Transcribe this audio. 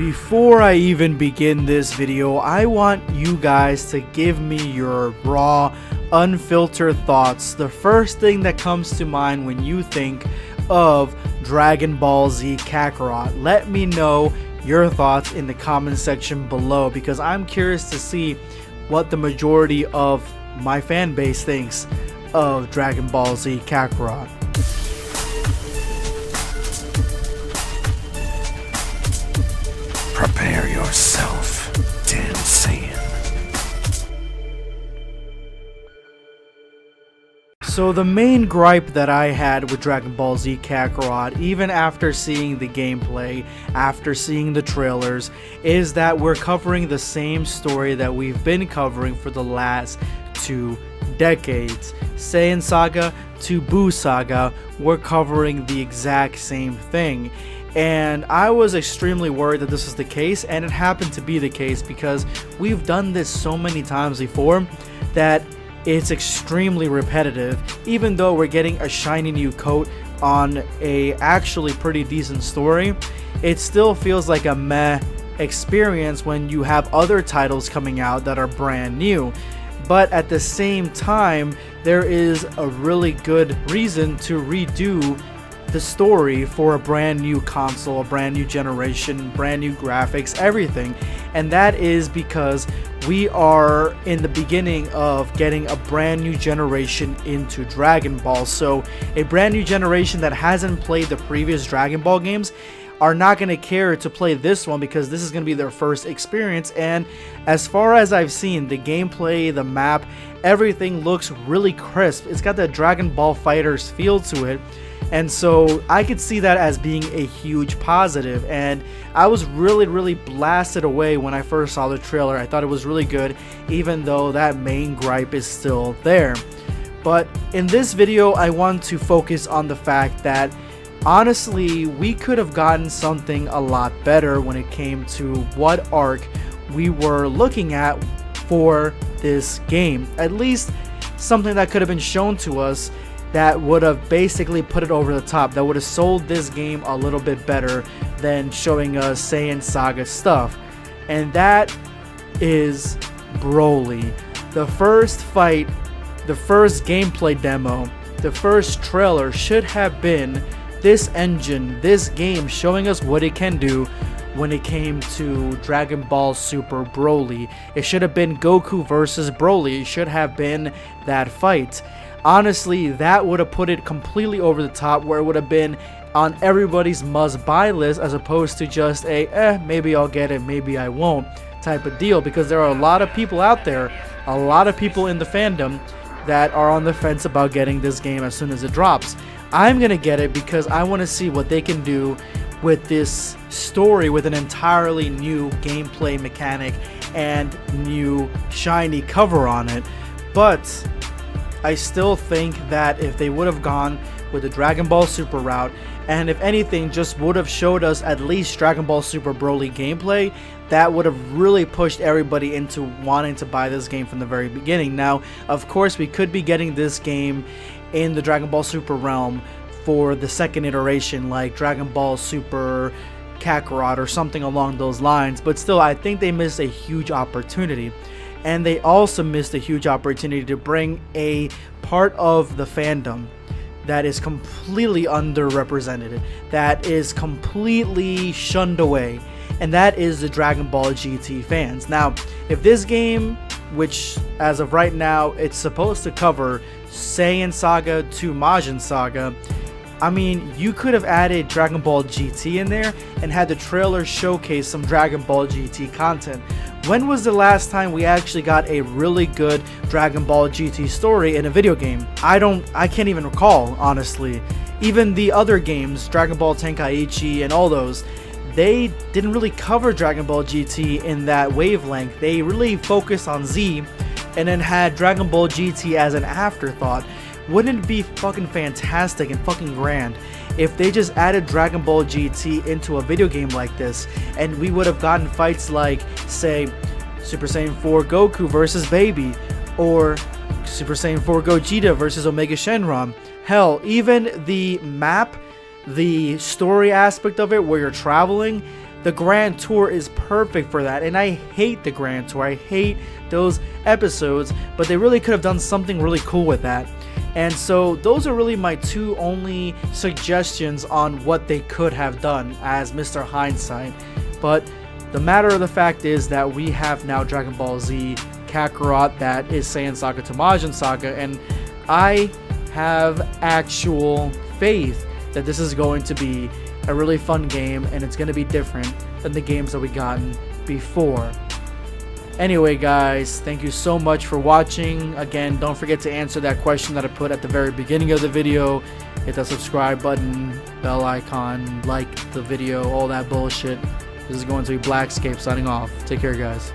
Before I even begin this video, I want you guys to give me your raw, unfiltered thoughts. The first thing that comes to mind when you think of Dragon Ball Z Kakarot. Let me know your thoughts in the comment section below, because I'm curious to see what the majority of my fan base thinks of Dragon Ball Z Kakarot. Prepare yourself, dancing. So the main gripe that I had with Dragon Ball Z Kakarot, even after seeing the gameplay, after seeing the trailers, is that we're covering the same story that we've been covering for the last 2 decades. Saiyan Saga to Buu Saga, we're covering the exact same thing. And I was extremely worried that this was the case, and it happened to be the case because we've done this so many times before that it's extremely repetitive. Even though we're getting a shiny new coat on a actually pretty decent story, it still feels like a meh experience when you have other titles coming out that are brand new. But at the same time, there is a really good reason to redo the story for a brand new console, a brand new generation, brand new graphics, everything. And that is because we are in the beginning of getting a brand new generation into Dragon Ball. So a brand new generation that hasn't played the previous Dragon Ball games are not going to care to play this one, because this is going to be their first experience. And as far as I've seen, the gameplay, the map, everything looks really crisp. It's got that Dragon Ball Fighters feel to it. And so I could see that as being a huge positive, and I was really blasted away when I first saw the trailer. I thought it was really good, even though that main gripe is still there. But in this video, I want to focus on the fact that honestly, we could have gotten something a lot better when it came to what arc we were looking at for this game. At least something that could have been shown to us that would have basically put it over the top, that would have sold this game a little bit better than showing us Saiyan Saga stuff. And that is Broly. The first fight, the first gameplay demo, the first trailer should have been this engine, this game showing us what it can do when it came to Dragon Ball Super Broly. It should have been Goku versus Broly. It should have been that fight. Honestly, that would have put it completely over the top, where it would have been on everybody's must-buy list, as opposed to just a maybe I'll get it, maybe I won't type of deal, because there are a lot of people out there, a lot of people in the fandom that are on the fence about getting this game as soon as it drops. I'm gonna get it because I want to see what they can do with this story, with an entirely new gameplay mechanic and new shiny cover on it. But I still think that if they would have gone with the Dragon Ball Super route, and if anything just would have showed us at least Dragon Ball Super Broly gameplay, that would have really pushed everybody into wanting to buy this game from the very beginning. Now, of course, we could be getting this game in the Dragon Ball Super realm for the second iteration, like Dragon Ball Super Kakarot or something along those lines, but still, I think they missed a huge opportunity. And they also missed a huge opportunity to bring a part of the fandom that is completely underrepresented, that is completely shunned away, and that is the Dragon Ball GT fans. Now, if this game, which as of right now, it's supposed to cover Saiyan Saga to Majin Saga, I mean, you could have added Dragon Ball GT in there and had the trailer showcase some Dragon Ball GT content. When was the last time we actually got a really good Dragon Ball GT story in a video game? I can't even recall, honestly. Even the other games, Dragon Ball Tenkaichi and all those, they didn't really cover Dragon Ball GT in that wavelength. They really focused on Z and then had Dragon Ball GT as an afterthought. Wouldn't it be fucking fantastic and fucking grand if they just added Dragon Ball GT into a video game like this, and we would have gotten fights like, say, Super Saiyan 4 Goku versus Baby, or Super Saiyan 4 Gogeta versus Omega Shenron. Hell, even the map, the story aspect of it where you're traveling, The Grand Tour is perfect for that, and I hate the Grand Tour. I hate those episodes, but they really could have done something really cool with that. And so those are really my two only suggestions on what they could have done as Mr. Hindsight. But the matter of the fact is that we have now Dragon Ball Z Kakarot that is Saiyan Saga to Majin Saga, and I have actual faith that this is going to be a really fun game, and it's going to be different than the games that we gotten before. Anyway guys, thank you so much for watching. Again, don't forget to answer that question that I put at the very beginning of the video. Hit that subscribe button, bell icon, like the video, all that bullshit. This is going to be Blackscape signing off. Take care guys.